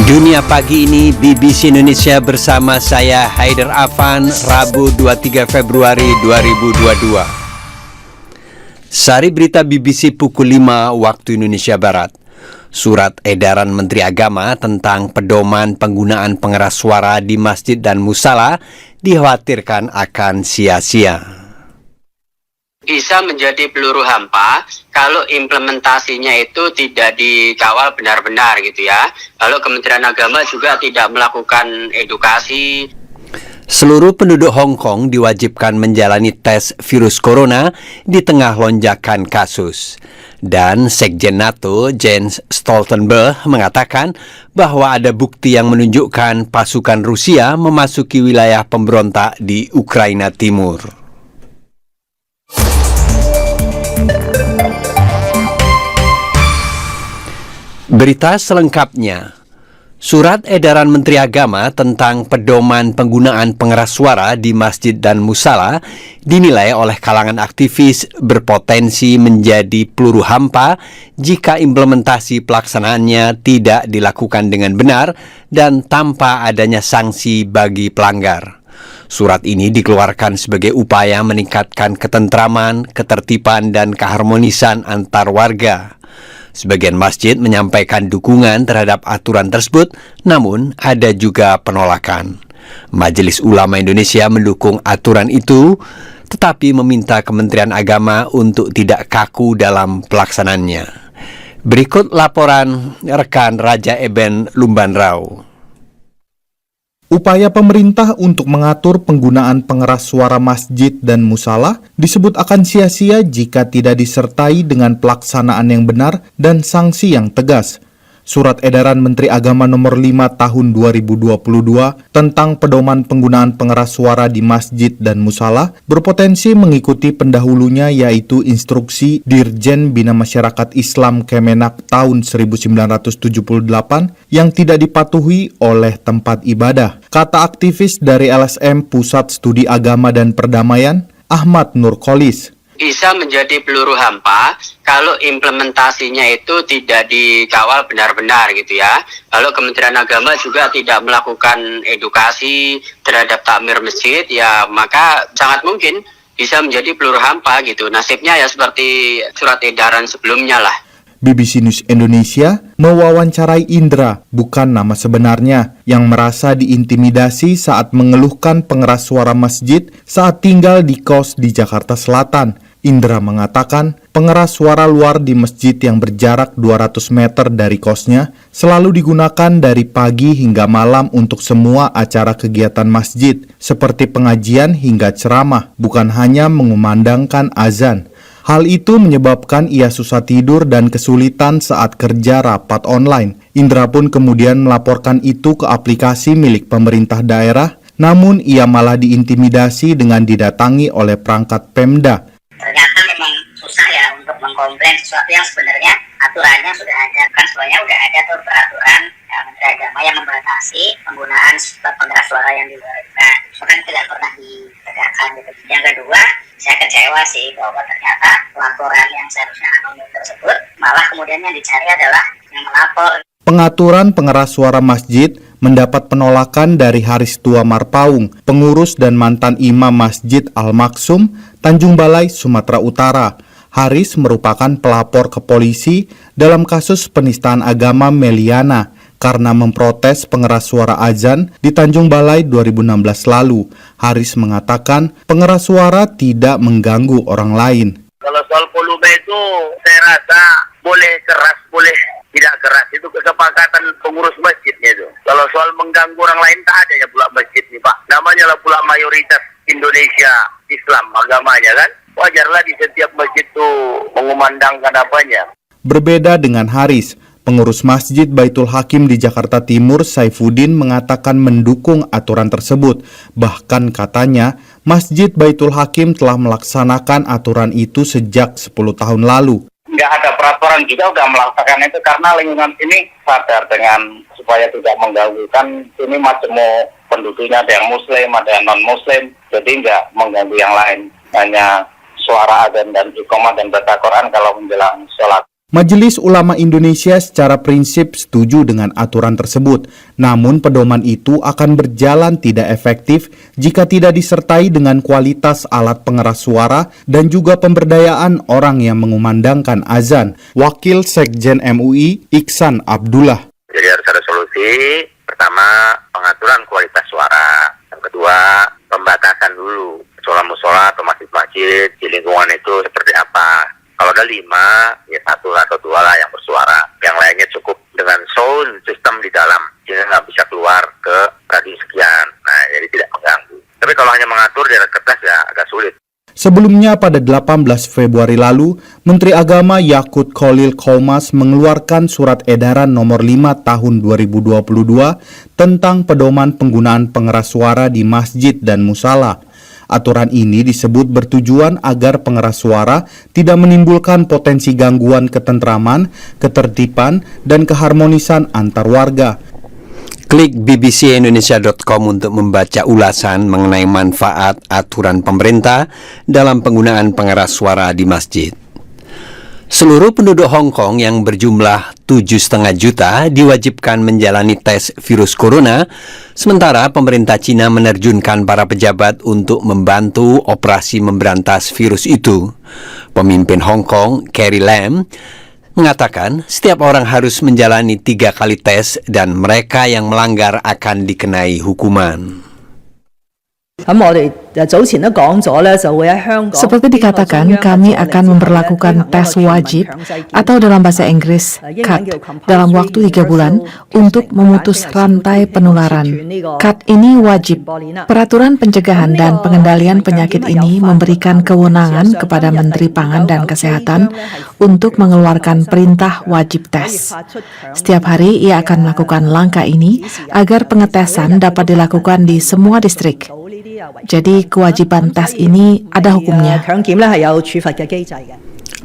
Dunia Pagi ini BBC Indonesia bersama saya Haider Afan, Rabu 23 Februari 2022. Sari berita BBC pukul 5 waktu Indonesia Barat. Surat edaran Menteri Agama tentang pedoman penggunaan pengeras suara di masjid dan musala dikhawatirkan akan sia-sia. Bisa menjadi peluru hampa kalau implementasinya itu tidak dikawal benar-benar gitu ya. Lalu Kementerian Agama juga tidak melakukan edukasi. Seluruh penduduk Hong Kong diwajibkan menjalani tes virus corona di tengah lonjakan kasus. Dan Sekjen NATO Jens Stoltenberg mengatakan bahwa ada bukti yang menunjukkan pasukan Rusia memasuki wilayah pemberontak di Ukraina Timur. Berita selengkapnya. Surat edaran Menteri Agama tentang pedoman penggunaan pengeras suara di masjid dan musala dinilai oleh kalangan aktivis berpotensi menjadi peluru hampa jika implementasi pelaksanaannya tidak dilakukan dengan benar dan tanpa adanya sanksi bagi pelanggar. Surat ini dikeluarkan sebagai upaya meningkatkan ketentraman, ketertiban, dan keharmonisan antar warga. Sebagian masjid menyampaikan dukungan terhadap aturan tersebut, namun ada juga penolakan. Majelis Ulama Indonesia mendukung aturan itu, tetapi meminta Kementerian Agama untuk tidak kaku dalam pelaksanaannya. Berikut laporan rekan Raja Eben Lumbanrau. Upaya pemerintah untuk mengatur penggunaan pengeras suara masjid dan musala disebut akan sia-sia jika tidak disertai dengan pelaksanaan yang benar dan sanksi yang tegas. Surat edaran Menteri Agama nomor 5 tahun 2022 tentang pedoman penggunaan pengeras suara di masjid dan musala berpotensi mengikuti pendahulunya, yaitu Instruksi Dirjen Bina Masyarakat Islam Kemenak tahun 1978 yang tidak dipatuhi oleh tempat ibadah. Kata aktivis dari LSM Pusat Studi Agama dan Perdamaian, Ahmad Nurkolis. Bisa menjadi peluru hampa kalau implementasinya itu tidak dikawal benar-benar gitu ya. Lalu Kementerian Agama juga tidak melakukan edukasi terhadap takmir masjid, ya maka sangat mungkin bisa menjadi peluru hampa gitu. Nasibnya ya seperti surat edaran sebelumnya lah. BBC News Indonesia mewawancarai Indra, bukan nama sebenarnya, yang merasa diintimidasi saat mengeluhkan pengeras suara masjid saat tinggal di kos di Jakarta Selatan. Indra mengatakan pengeras suara luar di masjid yang berjarak 200 meter dari kosnya selalu digunakan dari pagi hingga malam untuk semua acara kegiatan masjid, seperti pengajian hingga ceramah, bukan hanya mengumandangkan azan. Hal itu menyebabkan ia susah tidur dan kesulitan saat kerja rapat online. Indra pun kemudian melaporkan itu ke aplikasi milik pemerintah daerah, namun ia malah diintimidasi dengan didatangi oleh perangkat Pemda. Ternyata memang susah ya untuk mengkomplain sesuatu yang sebenarnya aturannya sudah ada. Kan sebenarnya sudah ada tuh peraturan Menteri Agama yang membatasi penggunaan pengeras suara yang dibolehkan. Bahkan tidak pernah ditegakkan gitu. Yang kedua, saya kecewa sih bahwa ternyata laporan yang seharusnya anonim tersebut malah kemudian yang dicari adalah yang melapor. Pengaturan pengeras suara masjid mendapat penolakan dari Haris Tua Marpaung, pengurus dan mantan imam Masjid Al-Maksum, Tanjung Balai, Sumatera Utara. Haris merupakan pelapor ke polisi dalam kasus penistaan agama Meliana karena memprotes pengeras suara azan di Tanjung Balai 2016 lalu. Haris mengatakan pengeras suara tidak mengganggu orang lain. Kalau soal volume itu saya rasa boleh keras, boleh tidak keras, itu kesepakatan pengurus masjidnya itu. Kalau soal mengganggu orang lain, tak adanya pula masjid nih Pak. Namanya lah pula mayoritas Indonesia Islam agamanya kan. Wajarlah di setiap masjid itu mengumandangkan apanya. Berbeda dengan Haris, pengurus Masjid Baitul Hakim di Jakarta Timur, Saifuddin, mengatakan mendukung aturan tersebut. Bahkan katanya, Masjid Baitul Hakim telah melaksanakan aturan itu sejak 10 tahun lalu. Nggak ada peraturan juga udah melaksanakan itu karena lingkungan sini sadar dengan supaya tidak mengganggu. Kan sini macam penduduknya ada yang muslim, ada yang non-muslim, jadi nggak mengganggu yang lain. Hanya suara azan dan iqamah dan baca Quran kalau menjelang sholat. Majelis Ulama Indonesia secara prinsip setuju dengan aturan tersebut, namun pedoman itu akan berjalan tidak efektif jika tidak disertai dengan kualitas alat pengeras suara dan juga pemberdayaan orang yang mengumandangkan azan. Wakil Sekjen MUI, Iksan Abdullah. Jadi harus ada solusi. Pertama, pengaturan kualitas suara. Yang kedua, pembatasan dulu musola-musola atau masjid-masjid di lingkungan itu seperti apa. Kalau ada 5, ya 1 atau 2 lah yang bersuara. Yang lainnya cukup dengan sound system di dalam, sehingga nggak bisa keluar ke radius sekian. Nah, jadi tidak mengganggu. Tapi kalau hanya mengatur di atas kertas ya agak sulit. Sebelumnya pada 18 Februari lalu, Menteri Agama Yakut Khalil Qomas mengeluarkan surat edaran nomor 5 tahun 2022 tentang pedoman penggunaan pengeras suara di masjid dan musala. Aturan ini disebut bertujuan agar pengeras suara tidak menimbulkan potensi gangguan ketentraman, ketertiban, dan keharmonisan antar warga. Klik bbcindonesia.com untuk membaca ulasan mengenai manfaat aturan pemerintah dalam penggunaan pengeras suara di masjid. Seluruh penduduk Hong Kong yang berjumlah 7,5 juta diwajibkan menjalani tes virus corona, sementara pemerintah Cina menerjunkan para pejabat untuk membantu operasi memberantas virus itu. Pemimpin Hong Kong, Carrie Lam, mengatakan setiap orang harus menjalani 3 kali tes dan mereka yang melanggar akan dikenai hukuman. Seperti dikatakan, kami akan memberlakukan tes wajib atau dalam bahasa Inggris CAT dalam waktu 3 bulan untuk memutus rantai penularan. CAT ini wajib. Peraturan pencegahan dan pengendalian penyakit ini memberikan kewenangan kepada Menteri Pangan dan Kesehatan untuk mengeluarkan perintah wajib tes. Setiap hari ia akan melakukan langkah ini agar pengetesan dapat dilakukan di semua distrik. Jadi kewajiban tes ini ada hukumnya.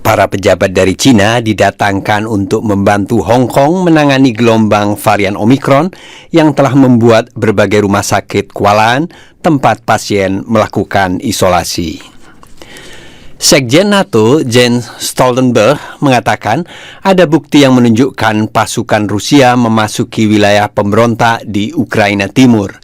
Para pejabat dari Cina didatangkan untuk membantu Hong Kong menangani gelombang varian Omicron yang telah membuat berbagai rumah sakit kewalahan tempat pasien melakukan isolasi. Sekjen NATO Jens Stoltenberg mengatakan ada bukti yang menunjukkan pasukan Rusia memasuki wilayah pemberontak di Ukraina Timur.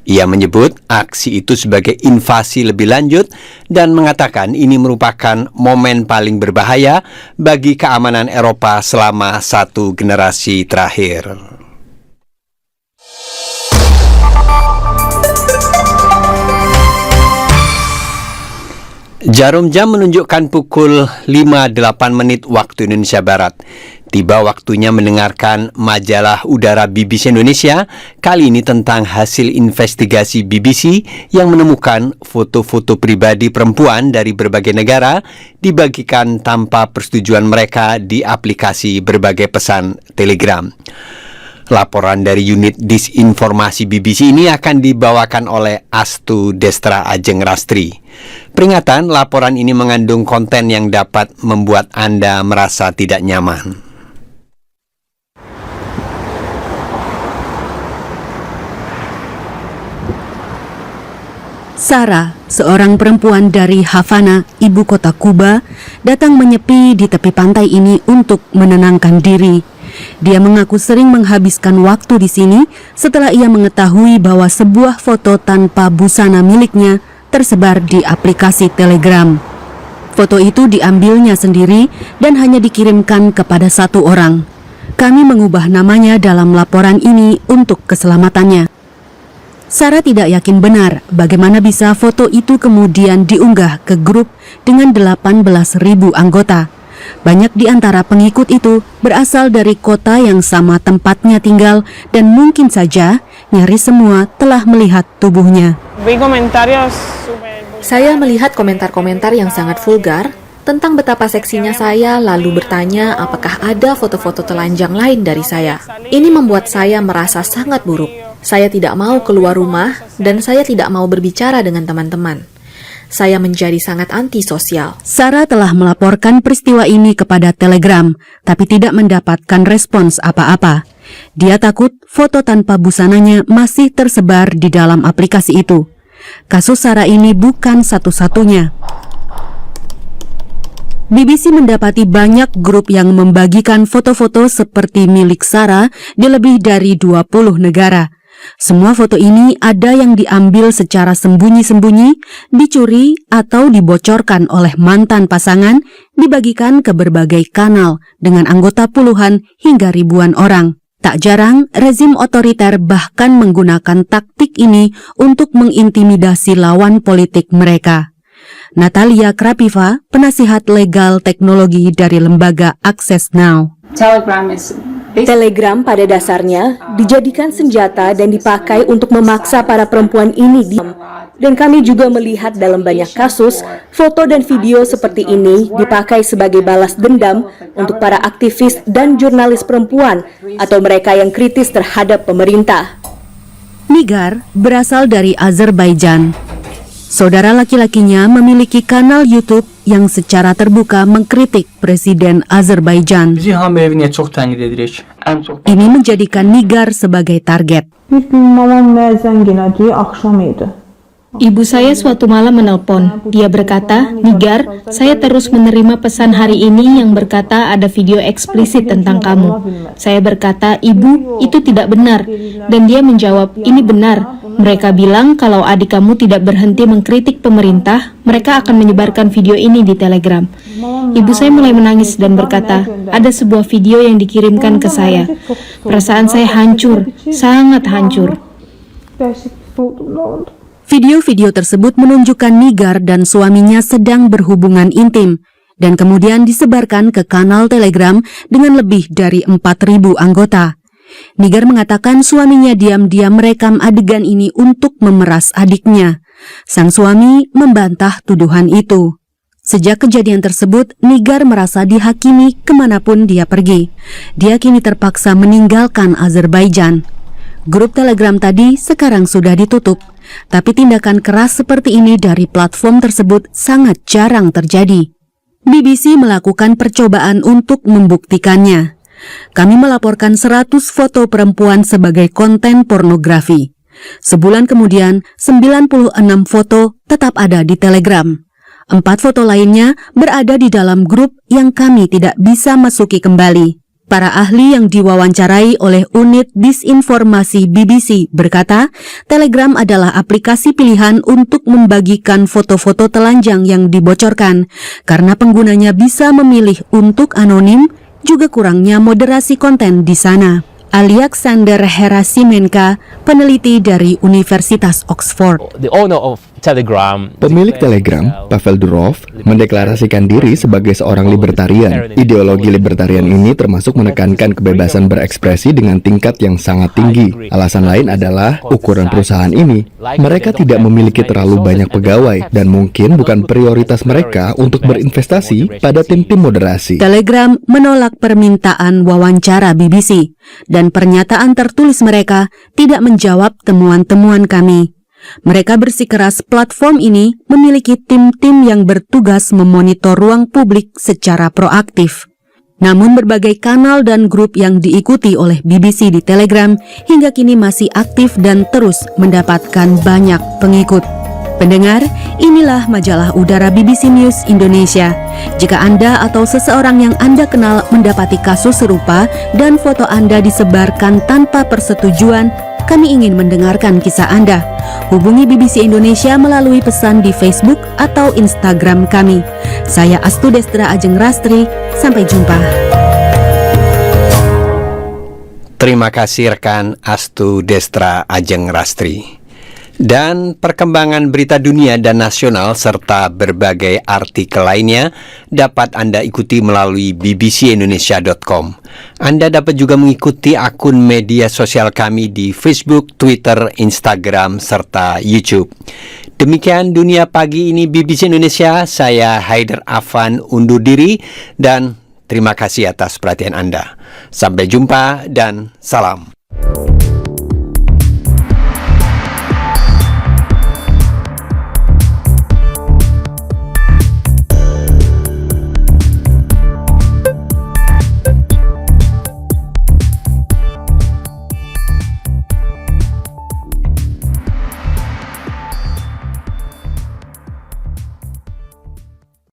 Ia menyebut aksi itu sebagai invasi lebih lanjut dan mengatakan ini merupakan momen paling berbahaya bagi keamanan Eropa selama 1 generasi terakhir. Jarum jam menunjukkan pukul 5.08 waktu Indonesia Barat. Tiba waktunya mendengarkan majalah udara BBC Indonesia, kali ini tentang hasil investigasi BBC yang menemukan foto-foto pribadi perempuan dari berbagai negara dibagikan tanpa persetujuan mereka di aplikasi berbagai pesan Telegram. Laporan dari unit disinformasi BBC ini akan dibawakan oleh Astu Destra Ajeng Rastri. Peringatan, laporan ini mengandung konten yang dapat membuat Anda merasa tidak nyaman. Sarah, seorang perempuan dari Havana, ibu kota Kuba, datang menyepi di tepi pantai ini untuk menenangkan diri. Dia mengaku sering menghabiskan waktu di sini setelah ia mengetahui bahwa sebuah foto tanpa busana miliknya tersebar di aplikasi Telegram. Foto itu diambilnya sendiri dan hanya dikirimkan kepada 1 orang. Kami mengubah namanya dalam laporan ini untuk keselamatannya. Sarah tidak yakin benar bagaimana bisa foto itu kemudian diunggah ke grup dengan 18.000 anggota. Banyak di antara pengikut itu berasal dari kota yang sama tempatnya tinggal dan mungkin saja nyaris semua telah melihat tubuhnya. Saya melihat komentar-komentar yang sangat vulgar tentang betapa seksinya saya, lalu bertanya apakah ada foto-foto telanjang lain dari saya. Ini membuat saya merasa sangat buruk. Saya tidak mau keluar rumah dan saya tidak mau berbicara dengan teman-teman. Saya menjadi sangat antisosial. Sarah telah melaporkan peristiwa ini kepada Telegram, tapi tidak mendapatkan respons apa-apa. Dia takut foto tanpa busananya masih tersebar di dalam aplikasi itu. Kasus Sarah ini bukan satu-satunya. BBC mendapati banyak grup yang membagikan foto-foto seperti milik Sarah di lebih dari 20 negara. Semua foto ini ada yang diambil secara sembunyi-sembunyi, dicuri atau dibocorkan oleh mantan pasangan, dibagikan ke berbagai kanal dengan anggota puluhan hingga ribuan orang. Tak jarang, rezim otoriter bahkan menggunakan taktik ini untuk mengintimidasi lawan politik mereka. Natalia Krapiva, penasihat legal teknologi dari lembaga Access Now. Telegram pada dasarnya dijadikan senjata dan dipakai untuk memaksa para perempuan ini diam. Dan kami juga melihat dalam banyak kasus, foto dan video seperti ini dipakai sebagai balas dendam untuk para aktivis dan jurnalis perempuan atau mereka yang kritis terhadap pemerintah. Nigar berasal dari Azerbaijan. Saudara laki-lakinya memiliki kanal YouTube yang secara terbuka mengkritik Presiden Azerbaijan. Ini menjadikan Nigar sebagai target. Ibu saya suatu malam menelpon. Dia berkata, "Nigar, saya terus menerima pesan hari ini yang berkata ada video eksplisit tentang kamu." Saya berkata, "Ibu, itu tidak benar." Dan dia menjawab, "Ini benar. Mereka bilang kalau adik kamu tidak berhenti mengkritik pemerintah, mereka akan menyebarkan video ini di Telegram." Ibu saya mulai menangis dan berkata, "Ada sebuah video yang dikirimkan ke saya." Perasaan saya hancur, sangat hancur. Video-video tersebut menunjukkan Nigar dan suaminya sedang berhubungan intim dan kemudian disebarkan ke kanal Telegram dengan lebih dari 4.000 anggota. Nigar mengatakan suaminya diam-diam merekam adegan ini untuk memeras adiknya. Sang suami membantah tuduhan itu. Sejak kejadian tersebut, Nigar merasa dihakimi kemanapun dia pergi. Dia kini terpaksa meninggalkan Azerbaijan. Grup Telegram tadi sekarang sudah ditutup, tapi tindakan keras seperti ini dari platform tersebut sangat jarang terjadi. BBC melakukan percobaan untuk membuktikannya. Kami melaporkan 100 foto perempuan sebagai konten pornografi. Sebulan kemudian, 96 foto tetap ada di Telegram. 4 foto lainnya berada di dalam grup yang kami tidak bisa masuki kembali. Para ahli yang diwawancarai oleh unit disinformasi BBC berkata, Telegram adalah aplikasi pilihan untuk membagikan foto-foto telanjang yang dibocorkan, karena penggunanya bisa memilih untuk anonim, juga kurangnya moderasi konten di sana. Alexander Herasimenka, peneliti dari Universitas Oxford. Pemilik Telegram, Pavel Durov, mendeklarasikan diri sebagai seorang libertarian. Ideologi libertarian ini termasuk menekankan kebebasan berekspresi dengan tingkat yang sangat tinggi. Alasan lain adalah ukuran perusahaan ini. Mereka tidak memiliki terlalu banyak pegawai dan mungkin bukan prioritas mereka untuk berinvestasi pada tim-tim moderasi. Telegram menolak permintaan wawancara BBC dan pernyataan tertulis mereka tidak menjawab temuan-temuan kami. Mereka bersikeras platform ini memiliki tim-tim yang bertugas memonitor ruang publik secara proaktif. Namun berbagai kanal dan grup yang diikuti oleh BBC di Telegram hingga kini masih aktif dan terus mendapatkan banyak pengikut. Pendengar, inilah majalah udara BBC News Indonesia. Jika Anda atau seseorang yang Anda kenal mendapati kasus serupa dan foto Anda disebarkan tanpa persetujuan, kami ingin mendengarkan kisah Anda. Hubungi BBC Indonesia melalui pesan di Facebook atau Instagram kami. Saya Astu Destra Ajeng Rastri, sampai jumpa. Terima kasih rekan Astu Destra Ajeng Rastri. Dan perkembangan berita dunia dan nasional serta berbagai artikel lainnya dapat Anda ikuti melalui bbcindonesia.com. Anda dapat juga mengikuti akun media sosial kami di Facebook, Twitter, Instagram, serta YouTube. Demikian Dunia Pagi ini BBC Indonesia, saya Haider Afan undur diri dan terima kasih atas perhatian Anda. Sampai jumpa dan salam.